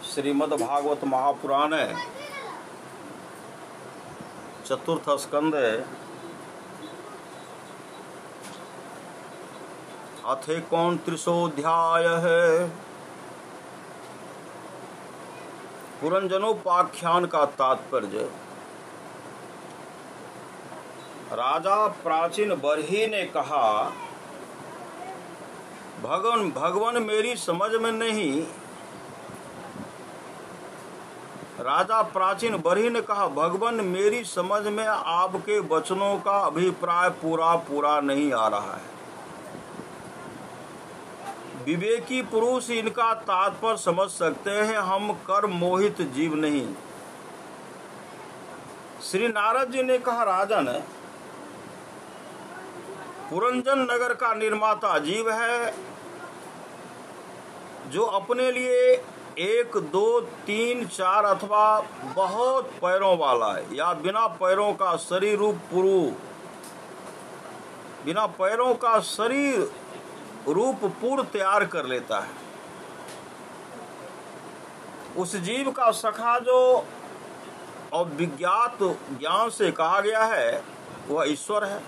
श्रीमद्भागवत महापुराण चतुर्थ स्कंद अथेकोनत्रिशोऽध्याय पुरंजनोपाख्यान का तात्पर्य। राजा प्राचीन बरही ने कहा, भगवान मेरी समझ में नहीं। राजा प्राचीन बरही ने कहा, भगवान मेरी समझ में आपके वचनों का अभिप्राय पूरा नहीं आ रहा है। विवेकी पुरुष इनका तात्पर्य समझ सकते हैं, हम कर्म मोहित जीव नहीं। श्री नारद जी ने कहा, राजन पुरंजन नगर का निर्माता जीव है, जो अपने लिए 1, 2, 3, 4 अथवा बहुत पैरों वाला है, या बिना पैरों का शरीर रूप पूर्ण तैयार कर लेता है। उस जीव का सखा जो अविज्ञात ज्ञान से कहा गया है, वह ईश्वर है,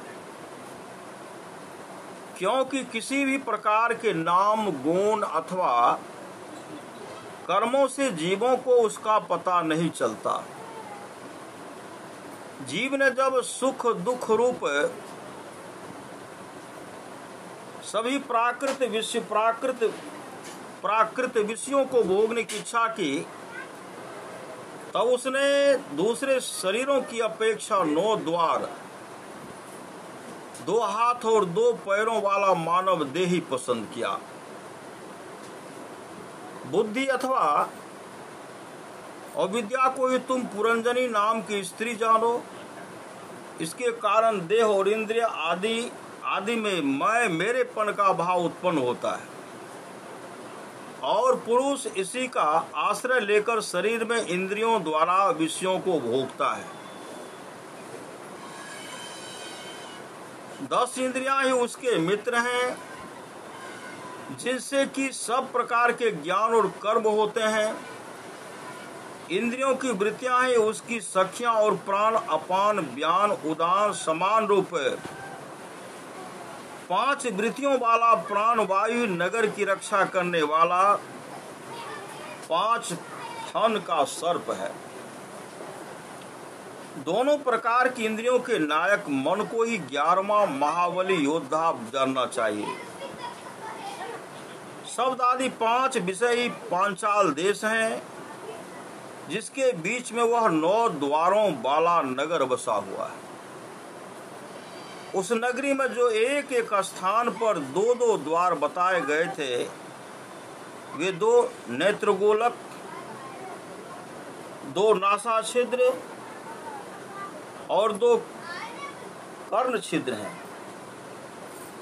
क्योंकि किसी भी प्रकार के नाम, गुण अथवा कर्मों से जीवों को उसका पता नहीं चलता। जीव ने जब सुख दुख रूप सभी प्राकृत विषयों को भोगने की इच्छा की, तब उसने दूसरे शरीरों की अपेक्षा 9 द्वार, 2 हाथ और 2 पैरों वाला मानव देही पसंद किया। बुद्धि अथवा अविद्या को ही तुम पुरंजनी नाम की स्त्री जानो। इसके कारण देह और इंद्रिय आदि में मैं मेरेपन का भाव उत्पन्न होता है, और पुरुष इसी का आश्रय लेकर शरीर में इंद्रियों द्वारा विषयों को भोगता है। 10 इंद्रियां ही उसके मित्र हैं, जिनसे कि सब प्रकार के ज्ञान और कर्म होते हैं। इंद्रियों की वृत्तियां ही उसकी सखियां और प्राण, अपान, व्यान, उदान, समान रूप 5 वृत्तियों वाला प्राण वायु, नगर की रक्षा करने वाला 5 थन का सर्प है। दोनों प्रकार की इंद्रियों के नायक मन को ही 11वां महाबली योद्धा जानना चाहिए। शब्द आदि 5 विषय ही पांचाल देश हैं, जिसके बीच में वह 9 द्वारों वाला नगर बसा हुआ है। उस नगरी में जो एक स्थान पर 2 द्वार बताए गए थे, वे 2 नेत्रगोलक, 2 नासा छिद्र और 2 कर्ण छिद्र हैं।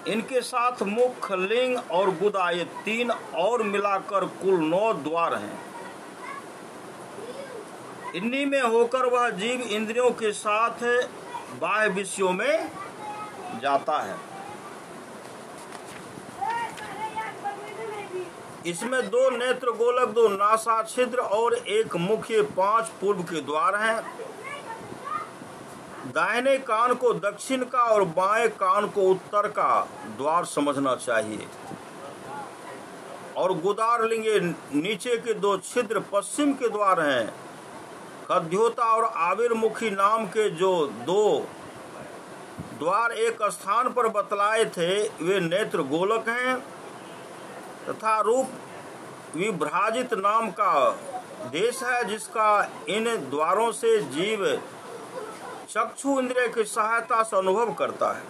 इनके साथ मुख, लिंग और गुदा, ये 3 और मिलाकर कुल 9 द्वार हैं। इन्हीं में होकर वह जीव इंद्रियों के साथ बाह्य विषयों में जाता है। इसमें 2 नेत्र गोलक, 2 नासा छिद्र और 1 मुख, ये 5 पूर्व के द्वार हैं। दाहिने कान को दक्षिण का और बाएं कान को उत्तर का द्वार समझना चाहिए, और गुदार लिंग, नीचे के 2 छिद्र पश्चिम के द्वार हैं। खद्योता और आविर्मुखी नाम के जो 2 द्वार एक स्थान पर बतलाए थे, वे नेत्र गोलक हैं, तथा रूप विभ्राजित नाम का देश है, जिसका इन द्वारों से जीव चक्षु इंद्रिय की सहायता से अनुभव करता है।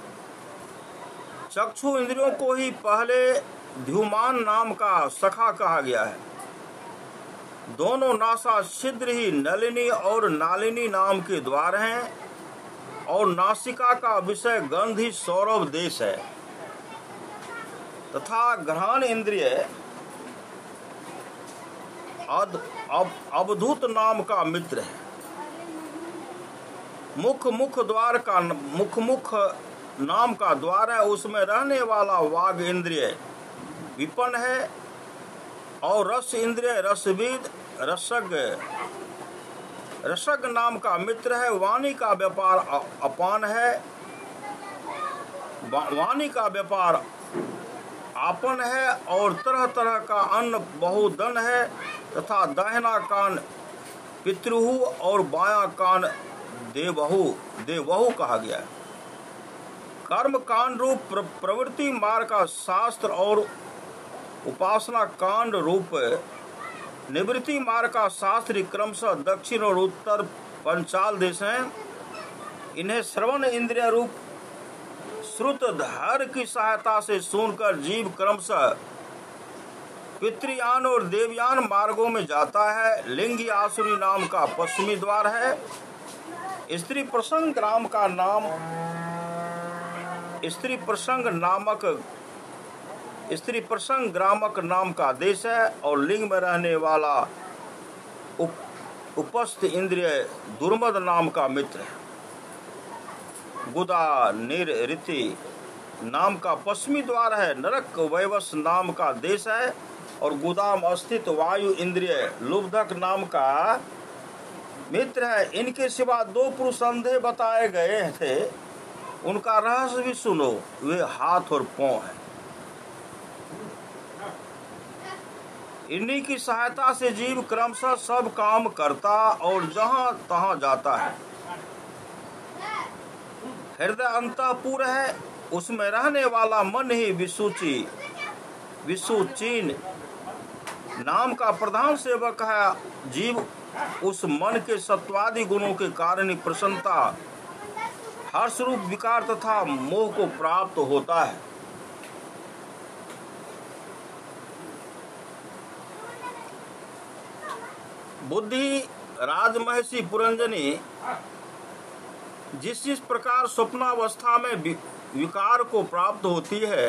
चक्षु इंद्रियों को ही पहले द्युमान नाम का सखा कहा गया है। दोनों नासा छिद्र ही नलिनी और नालिनी नाम के द्वार हैं, और नासिका का विषय गंध ही सौरभ देश है, तथा घ्राण इंद्रिय अवधूत नाम का मित्र है। मुख नाम का द्वार है, उसमें रहने वाला वाग इंद्रिय विपन्न है, और रस इंद्रिय रसग नाम का मित्र है। वाणी का व्यापार अपान है, वाणी का व्यापार आपन है, और तरह तरह का अन्न बहुदन है, तथा दाहिना कान पितृहु और बायां कान देवहु कहा गया है। कर्म कांड रूप प्रवृत्ति मार्ग का शास्त्र और उपासना कांड रूप निवृत्ति मार्ग का शास्त्र क्रमशः दक्षिण और उत्तर पंचाल देश हैं। इन्हें श्रवण इंद्रिय रूप श्रुत धर की सहायता से सुनकर जीव क्रमशः पितृयान और देवयान मार्गों में जाता है। लिंगी आसुरी नाम का पश्चिमी द्वार है। स्त्री प्रसंग ग्रामक नाम का देश है, और लिंग में रहने वाला उपस्थ इंद्रिय दुर्मद नाम का मित्र है। गुदा निरृति नाम का पश्चिमी द्वार है। नरक वैवस नाम का देश है, और गुदाम स्थित वायु इंद्रिय लुब्धक नाम का मित्र है। इनके सिवा दो पुरुष अंधे बताए गए थे, उनका रहस्य भी सुनो। वे हाथ और पांव हैं। इन्हीं की सहायता से जीव क्रमशः सब काम करता और जहां तहां जाता है। हृदय अंतःपुर है, उसमें रहने वाला मन ही विसुचीन नाम का प्रधान सेवक है। जीव उस मन के सत्वादि गुणों के कारण प्रसन्नता, हर्ष रूप विकार तथा मोह को प्राप्त होता है। बुद्धि राजमहर्षि पुरंजनी जिस प्रकार स्वप्नावस्था में विकार को प्राप्त होती है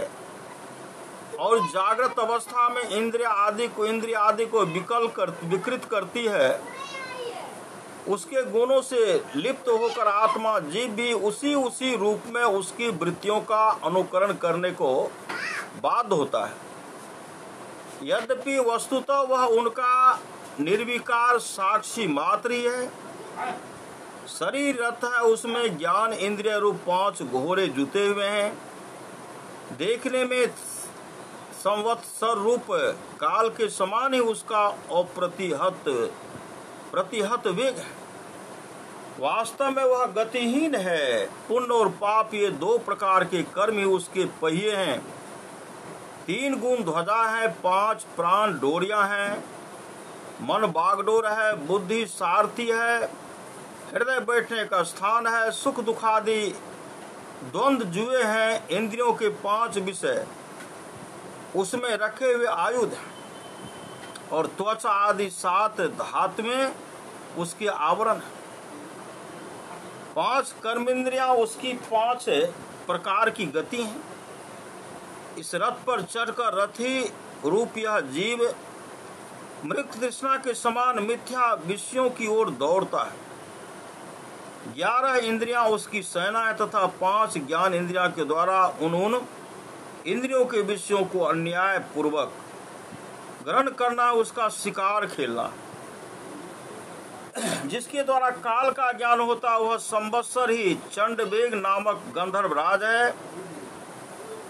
और जागृत अवस्था में इंद्रिय आदि को विकृत करती है, उसके गुणों से लिप्त होकर आत्मा जीव भी उसी रूप में उसकी वृत्तियों का अनुकरण करने को बाध्य होता है। यद्यपि वस्तुतः वह उनका निर्विकार साक्षी मात्र ही है। शरीर रथ है, उसमें ज्ञान इंद्रिय रूप 5 घोड़े जुते हुए हैं। देखने में संवत्सर रूप काल के समान ही उसका प्रतिहत वेग है। वास्तव में वह गतिहीन है। पुण्य और पाप ये 2 प्रकार के कर्म ही उसके पहिए हैं। 3 गुण ध्वजा है, 5 प्राण डोरियां हैं। मन बागडोर है, बुद्धि सारथी है, हृदय बैठने का स्थान है, सुख दुखादि द्वंद्व जुए हैं। इंद्रियों के 5 विषय उसमें रखे हुए आयुध, और त्वचा आदि 7 धातु में उसके आवरण। 5 कर्मेंद्रियां उसकी 5 प्रकार की गति हैं। इस रथ पर चढ़कर रथी रूप यह जीव मृग तृष्णा के समान मिथ्या विषयों की ओर दौड़ता है। 11 इंद्रियां उसकी सेना है, तथा 5 ज्ञान इंद्रियां के द्वारा उन इंद्रियों के विषयों को अन्याय पूर्वक ग्रहण करना उसका शिकार खेलना। जिसके द्वारा काल का ज्ञान होता वह संवत्सर ही चंडवेग नामक गंधर्व राज है।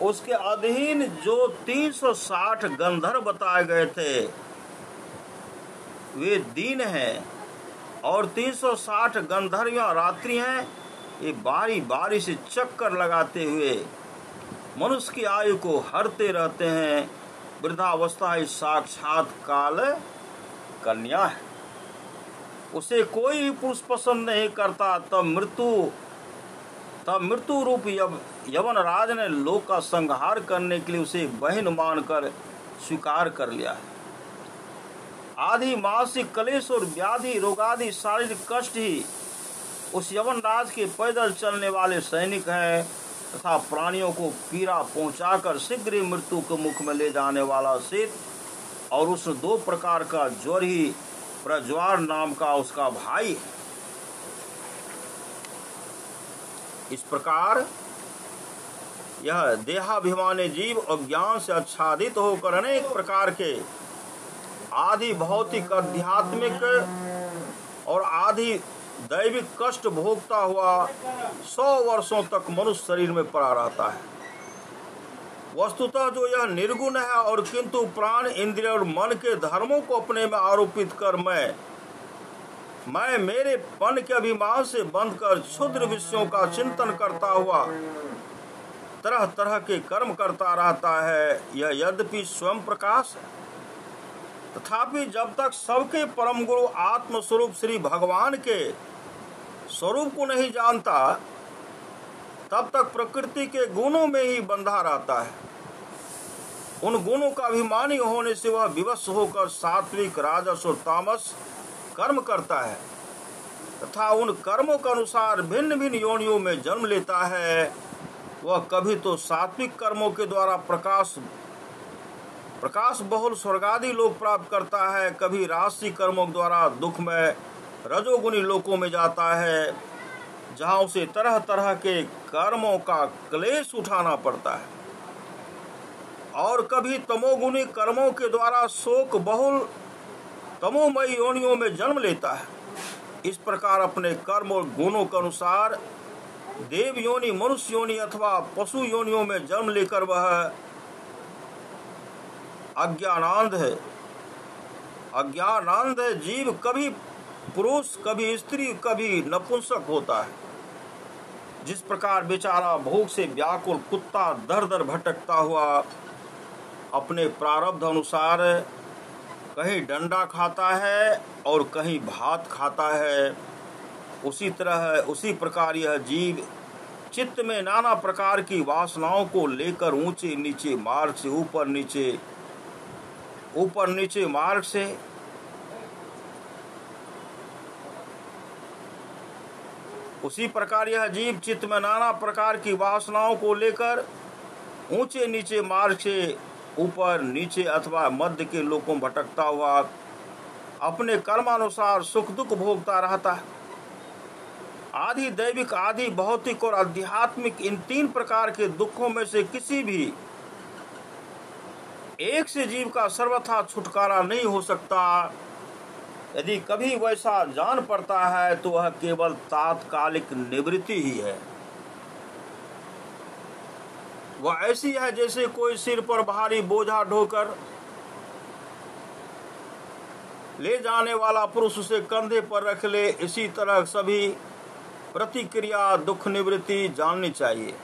उसके अधीन जो 360 गंधर्व बताए गए थे वे दिन हैं, और 360 गंधर्वियां रात्रि हैं। ये बारी बारी से चक्कर लगाते हुए मनुष्य की आयु को हरते रहते हैं। वृद्धावस्था ही साक्षात काल कन्या है। उसे कोई भी पुरुष पसंद नहीं करता। तब मृत्यु रूप यवन राज ने लोक का संहार करने के लिए उसे बहन मानकर स्वीकार कर लिया है। आदि मानसिक कलेश और व्याधि रोगादि शारीरिक कष्ट ही उस यवन राज के पैदल चलने वाले सैनिक हैं, तथा प्राणियों को पीड़ा पहुंचाकर शीघ्र ही मृत्यु के मुख में ले जाने वाला शीत, और उस 2 प्रकार का ज्वर ही प्रज्वार नाम का उसका भाई। इस प्रकार यह देहाभिमानी जीव अज्ञान से आच्छादित होकर अनेक प्रकार के आधी भौतिक आध्यात्मिक और आधी दैविक कष्ट भोगता हुआ 100 वर्षों तक मनुष्य शरीर में पड़ा रहता है। वस्तुतः जो यह निर्गुण है और किंतु प्राण, इंद्रिय और मन के धर्मों को अपने में आरोपित कर मैं मेरे पन के अभिमान से बंध कर क्षुद्र विषयों का चिंतन करता हुआ तरह तरह के कर्म करता रहता है। यह यद्यपि स्वयं प्रकाश है, तथापि जब तक सबके परम गुरु आत्म स्वरूप श्री भगवान के स्वरूप को नहीं जानता, तब तक प्रकृति के गुणों में ही बंधा रहता है। उन गुणों का अभिमानी होने से वह विवश होकर सात्विक, राजस और तामस कर्म करता है तथा उन कर्मों के अनुसार भिन्न भिन्न योनियों में जन्म लेता है। वह कभी तो सात्विक कर्मों के द्वारा प्रकाश बहुल स्वर्गादि लोक प्राप्त करता है, कभी राजसी कर्मों द्वारा दुखमय रजोगुनी लोकों में जाता है, जहां उसे तरह तरह के कर्मों का क्लेश उठाना पड़ता है, और कभी तमोगुनी कर्मों के द्वारा शोक बहुल तमोमयी योनियों में जन्म लेता है। इस प्रकार अपने कर्म और गुणों के अनुसार देव योनि, मनुष्य योनि अथवा पशु योनियों में जन्म लेकर वह अज्ञानांध है जीव कभी पुरुष, कभी स्त्री, कभी नपुंसक होता है। जिस प्रकार बेचारा भूख से व्याकुल कुत्ता दर दर भटकता हुआ अपने प्रारब्ध अनुसार कहीं डंडा खाता है और कहीं भात खाता है, उसी प्रकार यह जीव चित्त में नाना प्रकार की वासनाओं को लेकर ऊंचे नीचे मार्ग से ऊपर नीचे मार्ग से उसी प्रकार यह जीव चित्त में नाना प्रकार की वासनाओं को लेकर ऊंचे नीचे मार्ग से ऊपर नीचे अथवा मध्य के लोकों भटकता हुआ अपने कर्मानुसार सुख दुख भोगता रहता है। आदि दैविक, आदि भौतिक और आध्यात्मिक इन तीन प्रकार के दुखों में से किसी भी एक से जीव का सर्वथा छुटकारा नहीं हो सकता। यदि कभी वैसा जान पड़ता है तो वह केवल तात्कालिक निवृत्ति ही है। वह ऐसी है जैसे कोई सिर पर भारी बोझा ढोकर ले जाने वाला पुरुष उसे कंधे पर रख ले। इसी तरह सभी प्रतिक्रिया दुख निवृत्ति जाननी चाहिए।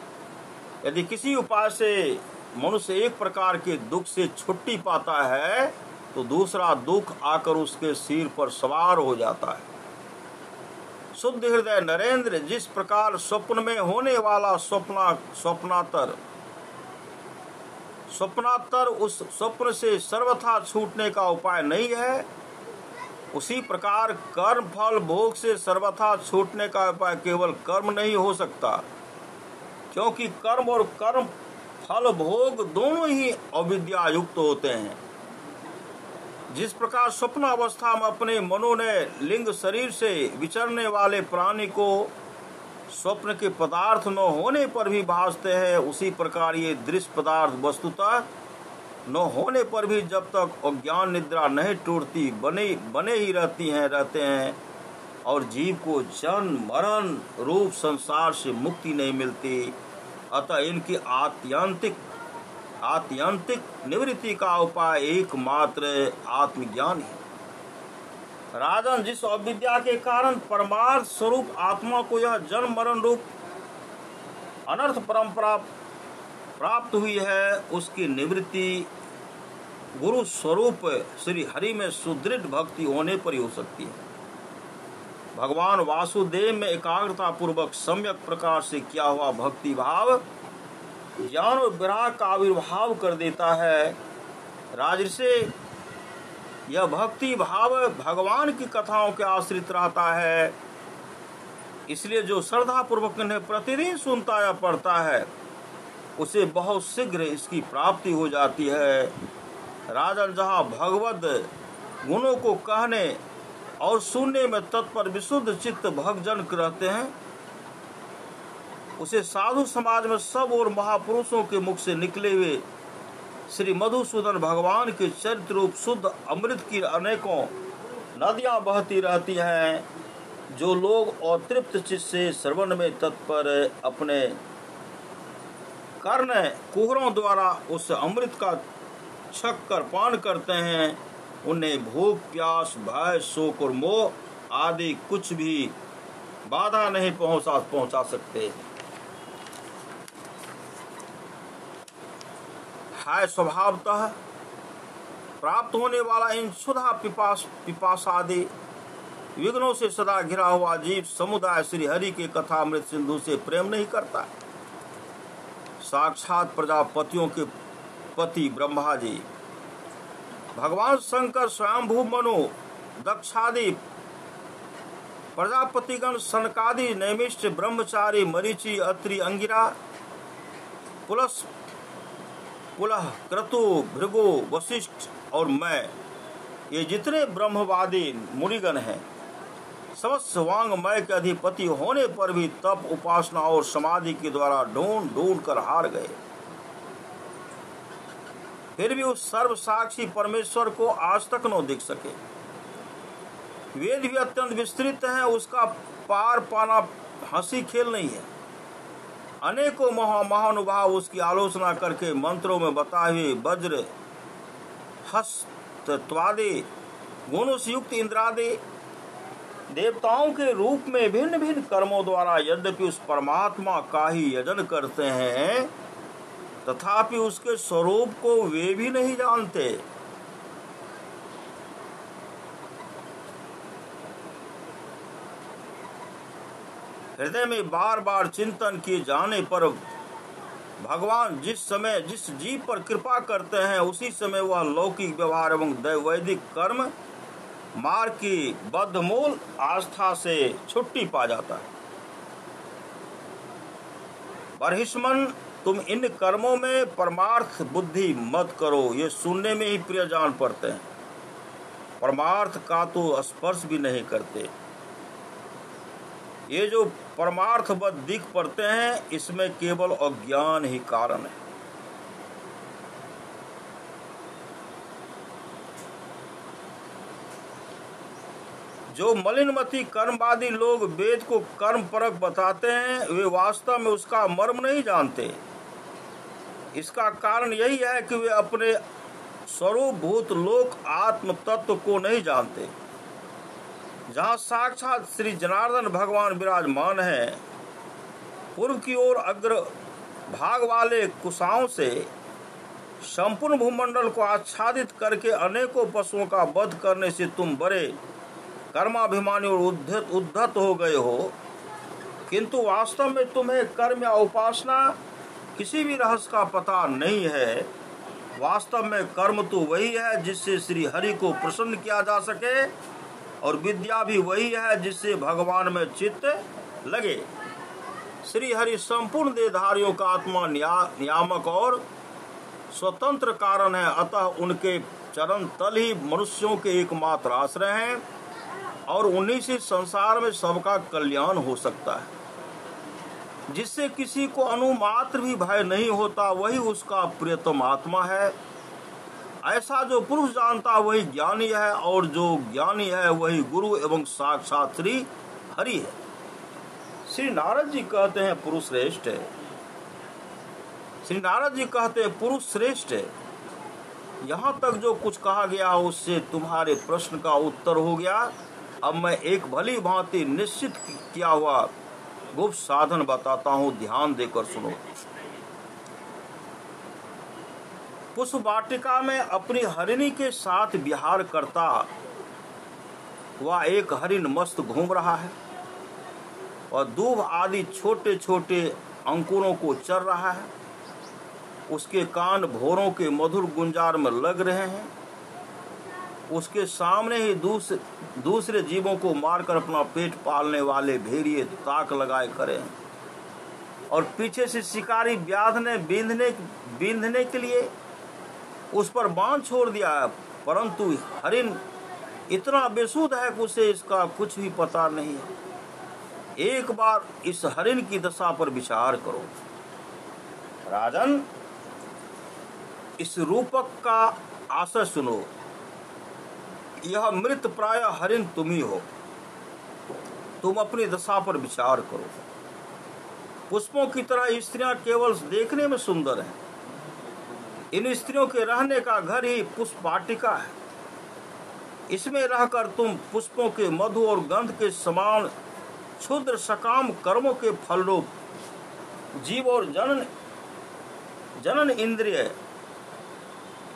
यदि किसी उपाय से मनुष्य एक प्रकार के दुख से छुट्टी पाता है तो दूसरा दुख आकर उसके सिर पर सवार हो जाता है। शुद्ध हृदय नरेंद्र, जिस प्रकार स्वप्न में होने वाला स्वप्नातर उस स्वप्न से सर्वथा छूटने का उपाय नहीं है, उसी प्रकार कर्म फल भोग से सर्वथा छूटने का उपाय केवल कर्म नहीं हो सकता, क्योंकि कर्म और कर्म फल भोग दोनों ही अविद्या युक्त होते हैं। जिस प्रकार स्वप्न अवस्था में अपने मनो ने लिंग शरीर से विचरने वाले प्राणी को स्वप्न के पदार्थ न होने पर भी भासते हैं, उसी प्रकार ये दृश्य पदार्थ वस्तुतः न होने पर भी जब तक अज्ञान निद्रा नहीं टूटती बने ही रहते हैं और जीव को जन्म मरण रूप संसार से मुक्ति नहीं मिलती। अतः इनकी आत्यंतिक निवृत्ति का उपाय एकमात्र आत्मज्ञान है। राजन, जिस अविद्या के कारण परमार्थ स्वरूप आत्मा को यह जन्म मरण रूप अनर्थ परंपरा प्राप्त हुई है, उसकी निवृत्ति गुरु स्वरूप श्री हरि में सुदृढ़ भक्ति होने पर ही हो सकती है। भगवान वासुदेव में एकाग्रता पूर्वक सम्यक प्रकार से किया हुआ भक्ति भाव ज्ञान और विराग का आविर्भाव कर देता है। राजर्षि, यह भक्ति भाव भगवान की कथाओं के आश्रित रहता है, इसलिए जो श्रद्धा पूर्वक इन्हें प्रतिदिन सुनता या पढ़ता है उसे बहुत शीघ्र इसकी प्राप्ति हो जाती है। राजन, जहाँ भगवद गुणों को कहने और सुनने में तत्पर विशुद्ध चित्त भक्तजन रहते हैं, उसे साधु समाज में सब और महापुरुषों के मुख से निकले हुए श्री मधुसूदन भगवान के चरित्र रूप शुद्ध अमृत की अनेकों नदियां बहती रहती हैं। जो लोग अतृप्त चित्त से श्रवण में तत्पर अपने कर्ण कुहरों द्वारा उस अमृत का छक कर पान करते हैं, उन्हें भूख, प्यास, भय, शोक और मोह आदि कुछ भी बाधा नहीं पहुंचा सकते। है स्वभावतः प्राप्त होने वाला इन क्षुधा पिपासादि विघ्नों से सदा घिरा हुआ जीव समुदाय श्री हरि के कथामृत सिंधु से प्रेम नहीं करता। साक्षात प्रजापतियों के पति ब्रह्मा जी, भगवान शंकर, स्वयंभू मनु, दक्षादि प्रजापतिगण, सनकादि, नैमिष्ठ, ब्रह्मचारी, मरीचि, अत्रि, अंगिरा, पुलह, क्रतु, भृगु, वशिष्ठ और मैं, ये जितने ब्रह्मवादी मुनिगण हैं, समस्त वांगमय के अधिपति होने पर भी तप, उपासना और समाधि के द्वारा ढूंढ कर हार गए। फिर भी उस सर्व साक्षी परमेश्वर को आज तक न दिख सके। वेद भी अत्यंत विस्तृत है, उसका पार पाना हंसी खेल नहीं है। अनेकों महानुभाव उसकी आलोचना करके मंत्रों में बताए हुए वज्र, हस्तत्वादि गुणों से युक्त इंद्रादि देवताओं के रूप में भिन्न भिन्न कर्मों द्वारा यद्यपि उस परमात्मा का ही यजन करते हैं, तथापि उसके स्वरूप को वे भी नहीं जानते। हृदय में बार बार चिंतन किए जाने पर भगवान जिस समय जिस जीव पर कृपा करते हैं, उसी समय वह लौकिक व्यवहार एवं दैवैदिक कर्म मार्ग की बद्धमूल आस्था से छुट्टी पा जाता है। बरहिस्मन, तुम इन कर्मों में परमार्थ बुद्धि मत करो, ये सुनने में ही प्रिय जान पड़ते हैं, परमार्थ का तो स्पर्श भी नहीं करते। ये जो परमार्थवत दिख पड़ते हैं, इसमें केवल अज्ञान ही कारण है। जो मलिनमती कर्मवादी लोग वेद को कर्म परक बताते हैं, वे वास्तव में उसका मर्म नहीं जानते। इसका कारण यही है कि वे अपने स्वरूप भूत लोक आत्म तत्व को नहीं जानते। जहाँ साक्षात श्री जनार्दन भगवान विराजमान है, पूर्व की ओर अग्र भाग वाले कुशाओं से संपूर्ण भूमंडल को आच्छादित करके अनेकों पशुओं का वध करने से तुम बड़े कर्माभिमानी और उद्धत हो गए हो, किंतु वास्तव में तुम्हें कर्म या उपासना किसी भी रहस्य का पता नहीं है। वास्तव में कर्म तो वही है जिससे श्री हरि को प्रसन्न किया जा सके, और विद्या भी वही है जिससे भगवान में चित्त लगे। श्री हरि संपूर्ण देहधारियों का आत्मा नियामक और स्वतंत्र कारण है, अतः उनके चरण तल ही मनुष्यों के एकमात्र आश्रय हैं, और उन्हीं से संसार में सबका कल्याण हो सकता है। जिससे किसी को अनुमात्र भी भय नहीं होता, वही उसका प्रियतम आत्मा है। ऐसा जो पुरुष जानता वही ज्ञानी है, और जो ज्ञानी है वही गुरु एवं साक्षात श्री हरि है। श्री नारद जी कहते हैं पुरुष श्रेष्ठ है। श्री नारद जी कहते हैं पुरुष श्रेष्ठ है। यहाँ तक जो कुछ कहा गया उससे तुम्हारे प्रश्न का उत्तर हो गया। अब मैं एक भली भांति निश्चित किया हुआ गुप्त साधन बताता हूँ, ध्यान देकर सुनो। पुष्प वाटिका में अपनी हरिणी के साथ विहार करता वह एक हरिण मस्त घूम रहा है और दूब आदि छोटे छोटे अंकुरों को चर रहा है। उसके कान भोरों के मधुर गुंजार में लग रहे हैं। उसके सामने ही दूसरे जीवों को मारकर अपना पेट पालने वाले भेड़िए ताक लगाए खड़े हैं, और पीछे से शिकारी व्याध ने बींधने के लिए उस पर बाण छोड़ दिया है, परंतु हरिण इतना बेसुध है कि उसे इसका कुछ भी पता नहीं है। एक बार इस हरिण की दशा पर विचार करो। राजन, इस रूपक का आशय सुनो, यह मृत प्राय हरिण तुम ही हो। तुम अपनी दशा पर विचार करो। पुष्पों की तरह स्त्रियां केवल देखने में सुंदर हैं। इन स्त्रियों के रहने का घर ही पुष्प वाटिका है। इसमें रहकर तुम पुष्पों के मधु और गंध के समान क्षुद्र सकाम कर्मों के फल रूप जीव और जनन इंद्रिय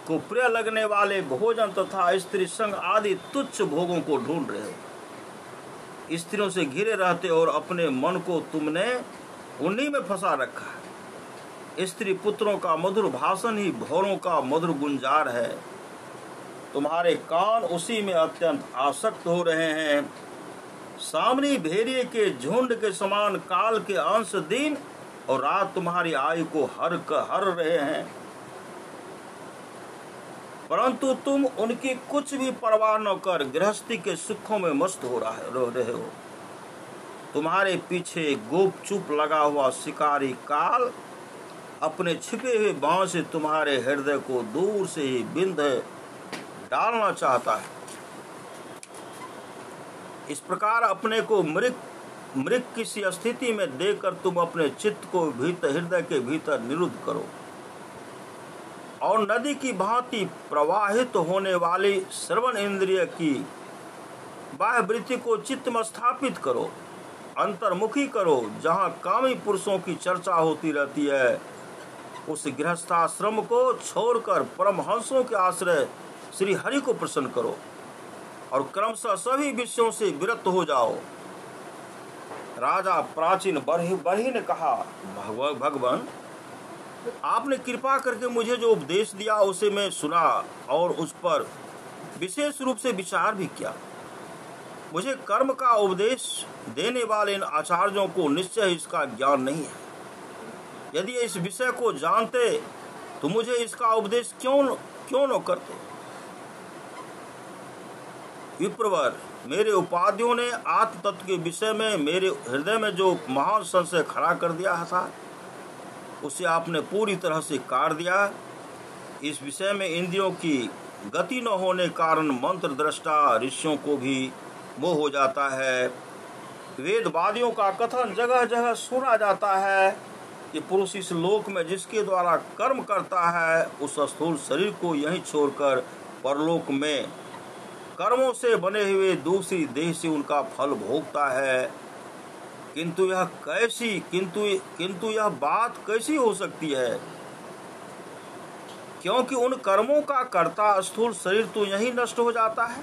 को प्रिय लगने वाले भोजन तथा स्त्री संग आदि तुच्छ भोगों को ढूंढ रहे हो। स्त्रियों से घिरे रहते और अपने मन को तुमने उन्हीं में फंसा रखा है। स्त्री पुत्रों का मधुर भाषण ही भौरों का मधुर गुंजार है। तुम्हारे कान उसी में अत्यंत आसक्त हो रहे हैं। सामने भेड़िए के झुंड के समान काल के अंश दिन और रात तुम्हारी आयु को हर रहे हैं, परंतु तुम उनकी कुछ भी परवाह न कर गृहस्थी के सुखों में मस्त हो रहे हो। तुम्हारे पीछे गुपचुप लगा हुआ शिकारी काल अपने छिपे हुए बाण से तुम्हारे हृदय को दूर से ही बिंद डालना चाहता है। इस प्रकार अपने को मृग की सी स्थिति में देखकर तुम अपने चित्त को हृदय के भीतर निरुद्ध करो और नदी की भांति प्रवाहित होने वाली श्रवण इंद्रिय की बाह्य वृत्ति को चित्त में स्थापित करो, अंतर्मुखी करो। जहाँ कामी पुरुषों की चर्चा होती रहती है, उस गृहस्थाश्रम को छोड़कर परमहंसों के आश्रय श्री हरि को प्रसन्न करो और क्रमशः सभी विषयों से विरत हो जाओ। राजा प्राचीन बरही ने कहा, भगवान आपने कृपा करके मुझे जो उपदेश दिया उसे मैं सुना और उस पर विशेष रूप से विचार भी किया। मुझे कर्म का उपदेश देने वाले इन आचार्यों को निश्चय इसका ज्ञान नहीं है। यदि इस विषय को जानते तो मुझे इसका उपदेश क्यों न करते। विप्रवर, मेरे उपाध्यों ने आत्म तत्व के विषय में मेरे हृदय में जो महान संशय खड़ा कर दिया था उसे आपने पूरी तरह से काट दिया। इस विषय में इंद्रियों की गति न होने कारण मंत्र दृष्टा ऋषियों को भी मोह हो जाता है। वेदवादियों का कथन जगह जगह सुना जाता है कि पुरुष इस लोक में जिसके द्वारा कर्म करता है उस स्थूल शरीर को यहीं छोड़कर परलोक में कर्मों से बने हुए दूसरी देह से उनका फल भोगता है। किंतु यह बात कैसी हो सकती है, क्योंकि उन कर्मों का कर्ता स्थूल शरीर तो यहीं नष्ट हो जाता है।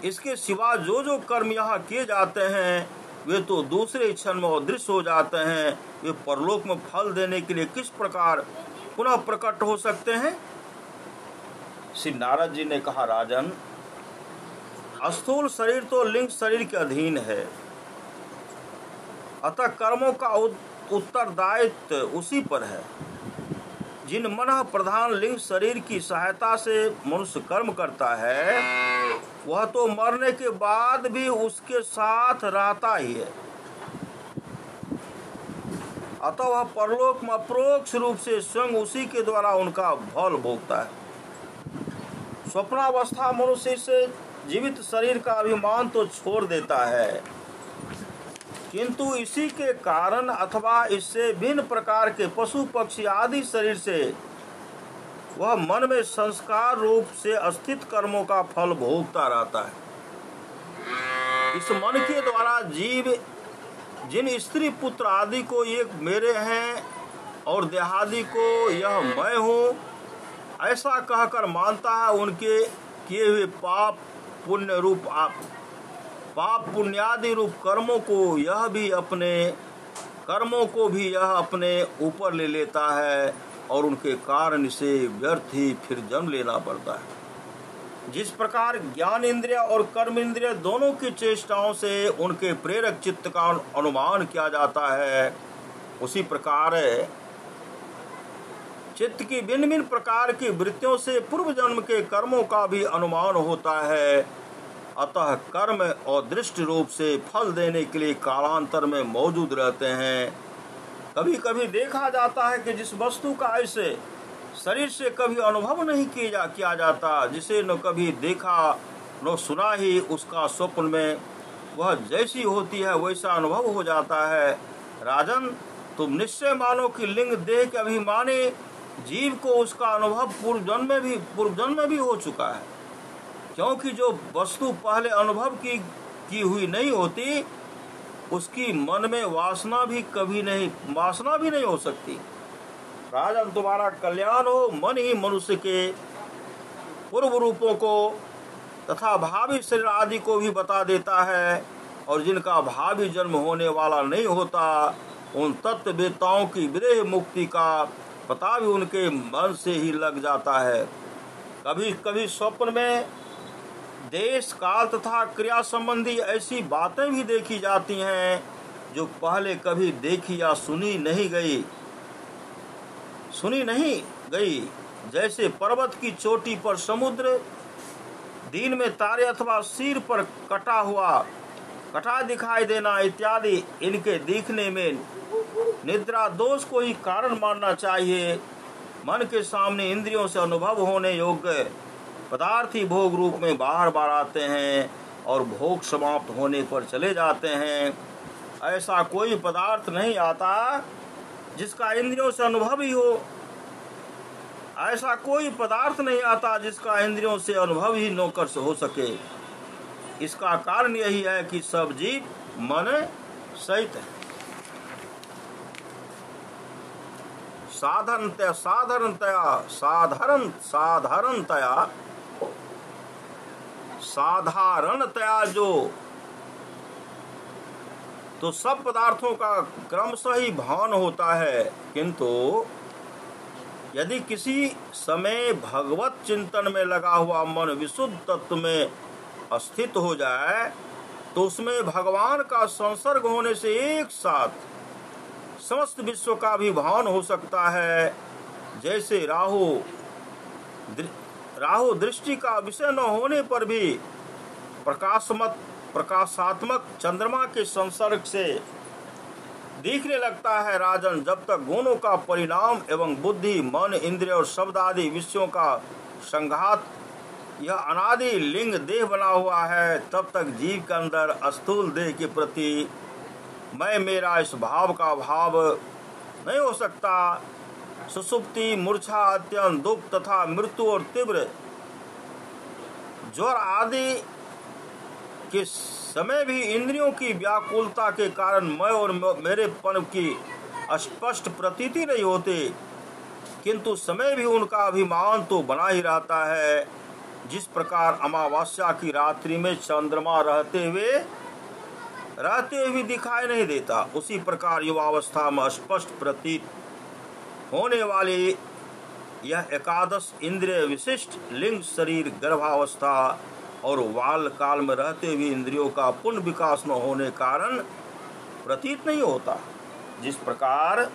इसके सिवा जो कर्म यहाँ किए जाते हैं वे तो दूसरे क्षण में अदृश्य हो जाते हैं। वे परलोक में फल देने के लिए किस प्रकार पुनः प्रकट हो सकते हैं। श्री नारद जी ने कहा, राजन, स्थूल शरीर तो लिंग शरीर के अधीन है, अतः कर्मों का उत्तरदायित्व उसी पर है। जिन मन प्रधान लिंग शरीर की सहायता से मनुष्य कर्म करता है वह तो मरने के बाद भी उसके साथ रहता ही है, अतः वह परलोक में अप्रोक्ष रूप से स्वयं उसी के द्वारा उनका फल भोगता है। स्वप्नावस्था मनुष्य से जीवित शरीर का अभिमान तो छोड़ देता है, किंतु इसी के कारण अथवा इससे भिन्न प्रकार के पशु पक्षी आदि शरीर से वह मन में संस्कार रूप से अस्थित कर्मों का फल भोगता रहता है। इस मन के द्वारा जीव जिन स्त्री पुत्र आदि को ये मेरे हैं और देहादि को यह मैं हूँ ऐसा कहकर मानता है, उनके किए हुए पाप पुण्यादि रूप कर्मों को यह अपने ऊपर ले लेता है और उनके कारण इसे व्यर्थ ही फिर जन्म लेना पड़ता है। जिस प्रकार ज्ञान इंद्रिय और कर्म इंद्रिय दोनों की चेष्टाओं से उनके प्रेरक चित्त का अनुमान किया जाता है, उसी प्रकार चित्त की भिन्न भिन्न प्रकार की वृत्तियों से पूर्व जन्म के कर्मों का भी अनुमान होता है। अतः कर्म अदृष्ट रूप से फल देने के लिए कालांतर में मौजूद रहते हैं। कभी कभी देखा जाता है कि जिस वस्तु का ऐसे शरीर से कभी अनुभव नहीं किया जाता, जिसे न कभी देखा न सुना ही उसका स्वप्न में वह जैसी होती है वैसा अनुभव हो जाता है। राजन, तुम निश्चय मानो कि लिंग देह के अभिमानी जीव को उसका अनुभव पूर्व जन्म में भी हो चुका है, क्योंकि जो वस्तु पहले अनुभव की हुई नहीं होती उसकी मन में वासना भी नहीं हो सकती। राजन, तुम्हारा कल्याण हो। मन ही मनुष्य के पूर्व रूपों को तथा भावी शरीर आदि को भी बता देता है, और जिनका भावी जन्म होने वाला नहीं होता उन तत्ववेत्ताओं की विदेह मुक्ति का पता भी उनके मन से ही लग जाता है। कभी कभी स्वप्न में देश काल तथा क्रिया संबंधी ऐसी बातें भी देखी जाती हैं जो पहले कभी देखी या सुनी नहीं गई। जैसे पर्वत की चोटी पर समुद्र, दिन में तारे अथवा सिर पर कटा दिखाई देना इत्यादि। इनके दिखने में निद्रा दोष को ही कारण मानना चाहिए। मन के सामने इंद्रियों से अनुभव होने योग्य पदार्थ ही भोग रूप में बार आते हैं और भोग समाप्त होने पर चले जाते हैं। ऐसा कोई पदार्थ नहीं आता जिसका इंद्रियों से अनुभव ही हो। ऐसा कोई पदार्थ नहीं आता जिसका इंद्रियों से अनुभव ही न कर हो सके। इसका कारण यही है कि सब जीव मन सहित है। साधारणतया जो तो सब पदार्थों का क्रमशः ही भान होता है, किंतु यदि किसी समय भगवत चिंतन में लगा हुआ मन विशुद्ध तत्व में स्थित हो जाए तो उसमें भगवान का संसर्ग होने से एक साथ समस्त विश्व का भी भान हो सकता है। जैसे राहु दृष्टि का विषय न होने पर भी प्रकाशात्मक चंद्रमा के संसर्ग से दिखने लगता है। राजन, जब तक गुणों का परिणाम एवं बुद्धि, मन, इंद्रिय और शब्द आदि विषयों का संघात यह अनादि लिंग देह बना हुआ है, तब तक जीव के अंदर स्थूल देह के प्रति मैं मेरा इस भाव का भाव नहीं हो सकता। सुसुप्ति, मूर्छा, अत्यंत दुख तथा मृत्यु और तीव्र ज्वर आदि के समय भी इंद्रियों की व्याकुलता के कारण मैं और मेरेपन की स्पष्ट प्रतीति नहीं होती, किंतु समय भी उनका अभिमान तो बना ही रहता है। जिस प्रकार अमावस्या की रात्रि में चंद्रमा रहते हुए भी दिखाई नहीं देता, उसी प्रकार युवावस्था में स्पष्ट प्रतीत होने वाली यह एकादश इंद्रिय विशिष्ट लिंग शरीर गर्भावस्था और बाल काल में रहते हुए इंद्रियों का पूर्ण विकास न होने कारण प्रतीत नहीं होता। जिस प्रकार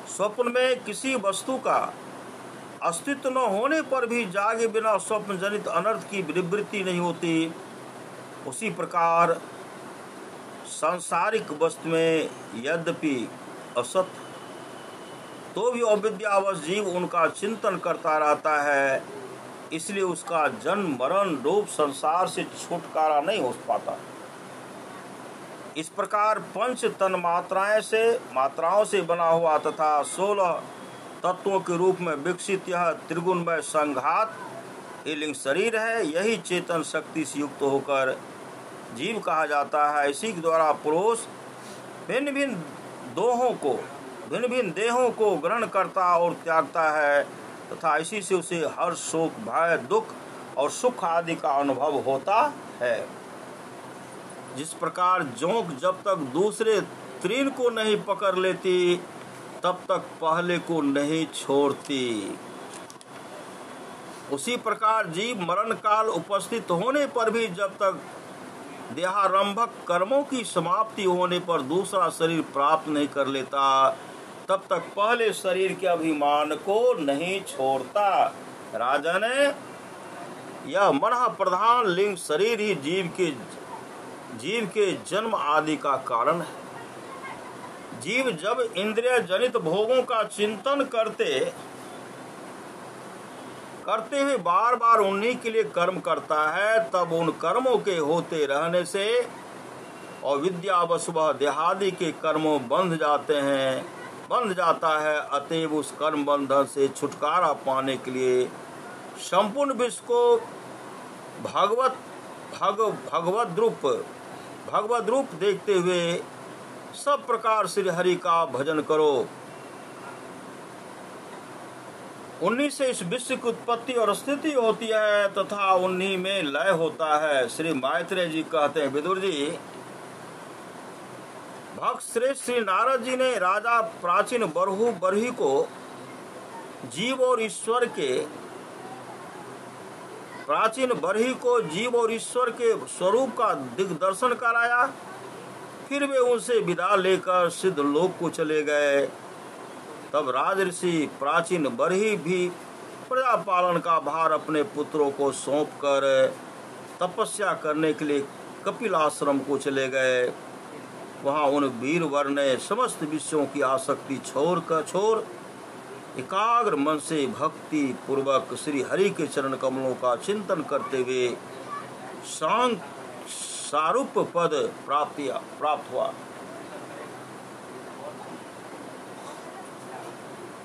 स्वप्न में किसी वस्तु का अस्तित्व न होने पर भी जागे बिना स्वप्न जनित अनर्थ की निवृत्ति नहीं होती, उसी प्रकार सांसारिक वस्तु में यद्यपि असत तो भी अविद्यावश जीव उनका चिंतन करता रहता है, इसलिए उसका जन्म मरण रूप संसार से छुटकारा नहीं हो पाता। इस प्रकार पंच तन मात्राओं से बना हुआ तथा 16 तत्वों के रूप में विकसित यह त्रिगुणमय संघात ये लिंग शरीर है। यही चेतन शक्ति से युक्त होकर जीव कहा जाता है। इसी के द्वारा पुरुष भिन्न भिन्न देहों को ग्रहण करता और त्यागता है तथा इसी से उसे हर शोक, भय, दुख और सुख आदि का अनुभव होता है। जिस प्रकार जोंक जब तक दूसरे तृण को नहीं पकड़ लेती तब तक पहले को नहीं छोड़ती, उसी प्रकार जीव मरण काल उपस्थित होने पर भी जब तक देहारंभक कर्मों की समाप्ति होने पर दूसरा शरीर प्राप्त नहीं कर लेता तब तक पहले शरीर के अभिमान को नहीं छोड़ता। राजन, यह मन प्रधान लिंग शरीर ही जीव के जन्म आदि का कारण है। जीव जब इंद्रिय जनित भोगों का चिंतन करते हुए बार बार उन्हीं के लिए कर्म करता है, तब उन कर्मों के होते रहने से और विद्यावश वह देहादि के कर्मों बंध जाता है। अतएव उस कर्म बंधन से छुटकारा पाने के लिए संपूर्ण विश्व को भगवद रूप देखते हुए सब प्रकार श्री हरि का भजन करो। उन्हीं से इस विश्व की उत्पत्ति और स्थिति होती है तथा उन्हीं में लय होता है। श्री मैत्रेय जी कहते हैं, विदुर जी, भक्त श्रेष्ठ श्री नारद जी ने राजा प्राचीन बरही को जीव और ईश्वर के स्वरूप का दिग्दर्शन कराया। फिर वे उनसे विदा लेकर सिद्ध लोक को चले गए। तब राजऋषि प्राचीन बरही भी प्रजा पालन का भार अपने पुत्रों को सौंपकर तपस्या करने के लिए कपिल आश्रम को चले गए। वहां उन वीरवर ने समस्त विषयों की आसक्ति छोड़ एकाग्र मन से भक्ति पूर्वक श्री हरि के चरण कमलों का चिंतन करते हुए सारूप पद प्राप्त हुआ।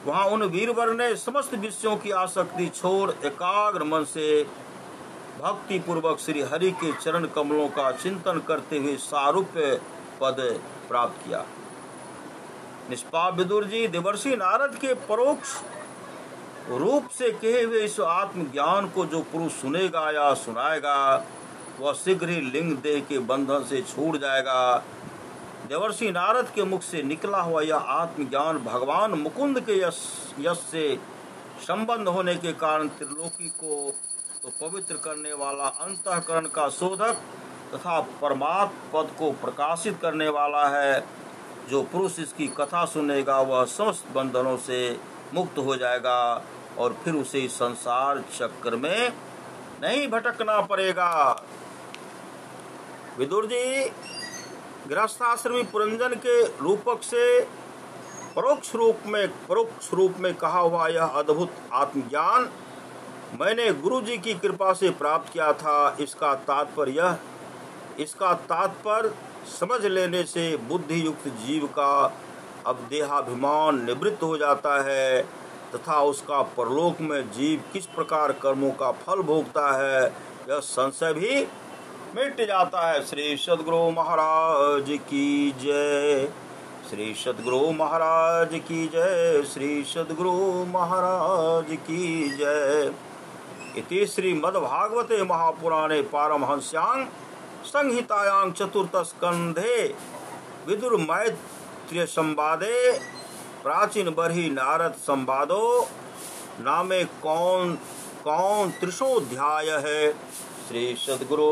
वहां उन वीरवर ने समस्त विषयों की आसक्ति छोड़ एकाग्र मन से भक्ति पूर्वक श्री हरि के चरण कमलों का चिंतन करते हुए सारूप पद प्राप्त किया। निष्पाप विदुर जी, देवर्षि नारद के परोक्ष रूप से कहे हुए इस आत्मज्ञान को जो पुरुष सुनेगा या सुनाएगा वह शीघ्र ही लिंग देह के बंधन से छूट जाएगा। देवर्षि नारद के मुख से निकला हुआ यह आत्मज्ञान भगवान मुकुंद के यश से संबंध होने के कारण त्रिलोकी को तो पवित्र करने वाला, अंतःकरण का शोधक तथा परमात्म पद को प्रकाशित करने वाला है। जो पुरुष इसकी कथा सुनेगा वह समस्त बंधनों से मुक्त हो जाएगा और फिर उसे इस संसार चक्र में नहीं भटकना पड़ेगा। विदुर जी, गृहस्थाश्रमी पुरंजन के रूपक से परोक्ष रूप में कहा हुआ यह अद्भुत आत्मज्ञान मैंने गुरु जी की कृपा से प्राप्त किया था। इसका तात्पर्य समझ लेने से बुद्धि युक्त जीव का अब देहाभिमान निवृत्त हो जाता है तथा उसका परलोक में जीव किस प्रकार कर्मों का फल भोगता है यह संशय भी मिट जाता है। श्री सद्गुरु महाराज की जय। श्री सद्गुरु महाराज की जय। श्री सद्गुरु महाराज की जय। इति श्रीमद्भागवते महापुराणे पारमहंस्यां संहितायां चतुर्थस्कंधे विदुर मैत्रेय संवादे प्राचीन बरही नारद संवादो नामे कौन त्रिशोऽध्याय है। श्री सद्गुरु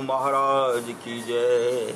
महाराज की जय।